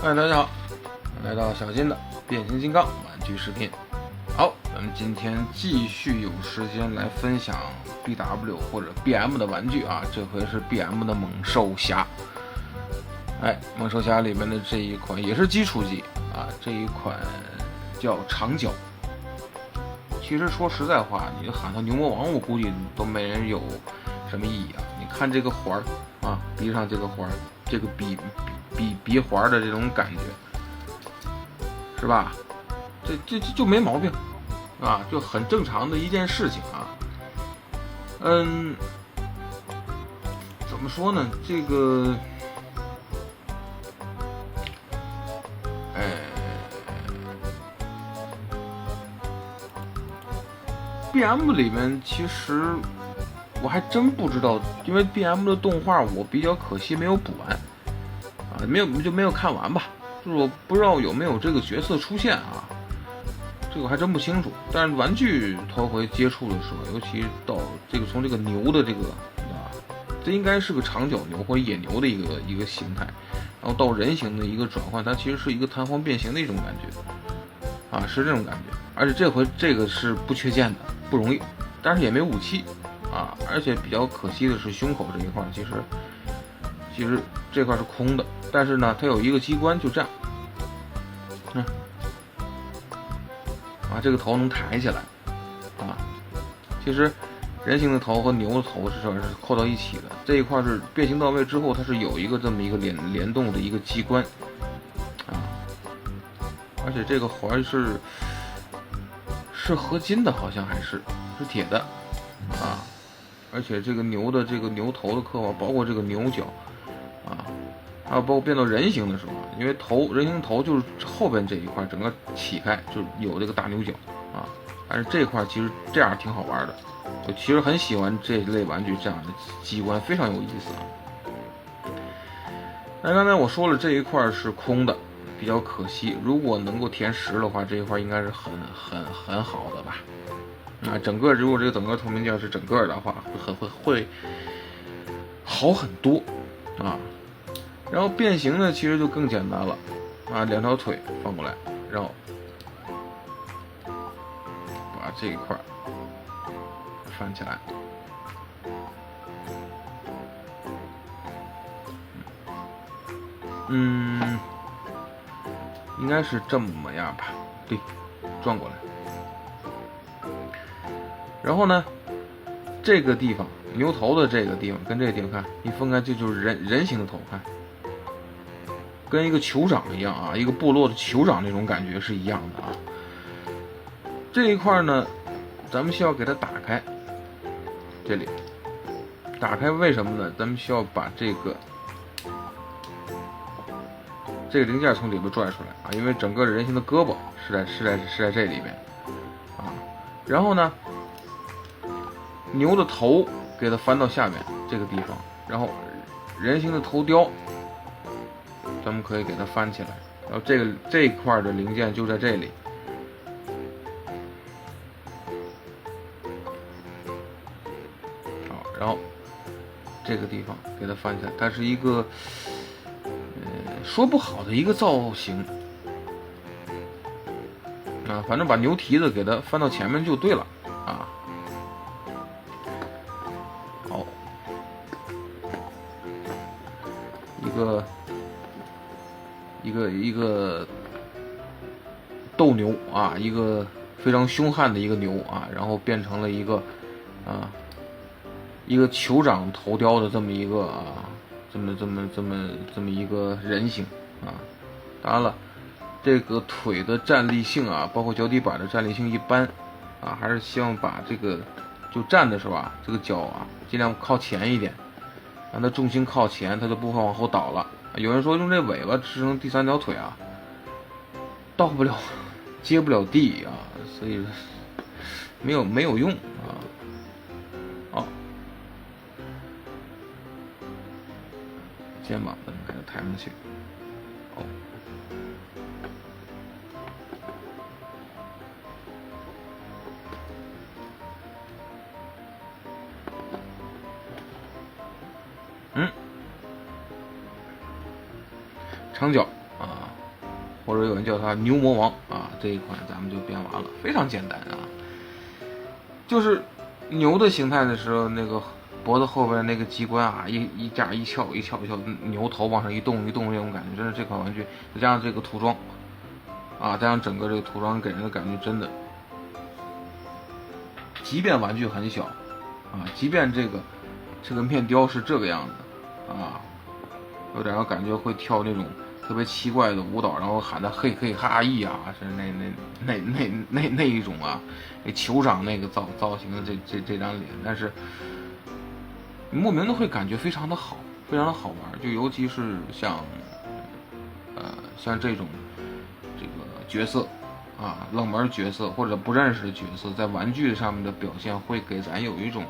嗨，大家好，来到小金的变形金刚玩具视频。好，咱们今天继续有时间来分享 BW 或者 BM 的玩具啊，这回是 BM 的猛兽侠。猛兽侠里面的这一款也是基础级啊，这一款叫长角。其实说实在话，你喊它牛魔王，我估计都没人有什么意义啊。你看这个环啊，鼻上这个环，这个鼻环的这种感觉，是吧？这就没毛病啊，就很正常的一件事情啊。怎么说呢？这个，BM 里面其实我还真不知道，因为 BM 的动画我比较可惜没有补完啊，没有看完吧，就是我不知道有没有这个角色出现啊，这个还真不清楚。但是玩具头回接触的时候，尤其到这个从这个牛的这个啊，这应该是个长角牛或者野牛的一个形态，然后到人形的一个转换，它其实是一个弹簧变形的一种感觉啊，是这种感觉。而且这回这个是不缺剑的，不容易，但是也没武器啊，而且比较可惜的是胸口这一块，其实这块是空的，但是呢，它有一个机关，就这样，这个头能抬起来啊。其实人形的头和牛的头是扣到一起的，这一块是变形到位之后，它是有一个这么一个联动的一个机关啊，而且这个环是合金的，好像还是铁的啊。而且这个牛的这个牛头的刻画，包括这个牛角啊，还有包括变到人形的时候，因为人形头就是后边这一块整个起开，就有这个大牛角啊。但是这块其实这样挺好玩的，我其实很喜欢这类玩具，这样的机关非常有意思啊。那刚才我说了，这一块是空的，比较可惜。如果能够填实的话，这一块应该是很好的吧。整个如果这个整个透明件是整个的话，会好很多啊。然后变形呢，其实就更简单了啊，两条腿放过来，然后把这一块翻起来，应该是这么样吧？对，转过来。然后呢，这个地方牛头的这个地方跟这个地方看一分开，这就是人形的头，看跟一个酋长一样啊，一个部落的酋长那种感觉是一样的啊。这一块呢，咱们需要给它打开，这里打开，为什么呢？咱们需要把这个零件从里边拽出来啊，因为整个人形的胳膊是在这里边啊。然后呢，牛的头给它翻到下面这个地方，然后人形的头雕，咱们可以给它翻起来，然后这一块的零件就在这里。好，然后这个地方给它翻起来，它是一个说不好的一个造型啊，反正把牛蹄子给它翻到前面就对了啊。好，一个斗牛啊，一个非常凶悍的一个牛啊，然后变成了一个酋长头雕的这么一个这么一个人形啊。当然了，这个腿的站立性啊，包括脚底板的站立性一般啊，还是希望把这个就站的时候这个脚尽量靠前一点，让它重心靠前，它就不会往后倒了。有人说用这尾巴支撑第三条腿到不了，接不了地所以没有用啊。好，肩膀咱们给它抬上去。好，长角或者有人叫它牛魔王啊。这一款咱们就编完了，非常简单啊，就是牛的形态的时候，那个脖子后边那个机关啊，一架一翘，牛头往上一动那种感觉，真是这款玩具再加上这个涂装啊，加上整个这个涂装给人的感觉真的，即便玩具很小啊，即便这个面雕是这个样子啊，有点感觉会跳那种特别奇怪的舞蹈，然后喊的嘿嘿哈咿啊，是那一种啊，那酋长那个造型的这张脸，但是莫名的会感觉非常的好，非常的好玩，就尤其是像这种这个角色啊，冷门角色或者不认识的角色，在玩具上面的表现会给咱有一种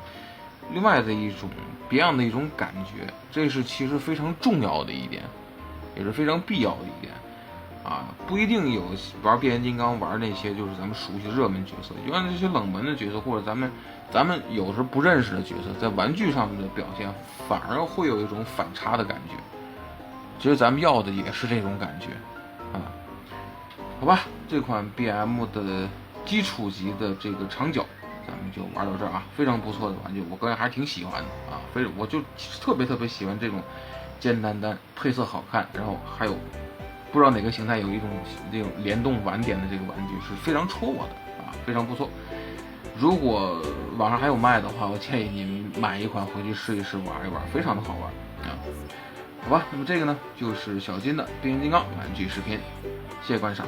另外的一种别样的一种感觉，这是其实非常重要的一点，也是非常必要的一点啊！不一定有玩变形金刚玩那些就是咱们熟悉的热门角色，就像这些冷门的角色或者咱们有时候不认识的角色，在玩具上面的表现反而会有一种反差的感觉。其实咱们要的也是这种感觉啊。好吧，这款 BM 的基础级的这个长角咱们就玩到这儿啊，非常不错的玩具，我个人还是挺喜欢的啊。我就特别喜欢这种简单配色好看，然后还有不知道哪个形态有一种这种联动晚点的这个玩具是非常戳我的啊，非常不错。如果网上还有卖的话，我建议你们买一款回去试一试玩一玩，非常的好玩啊。好吧，那么这个呢就是小金的变形金刚玩具视频，谢谢观赏。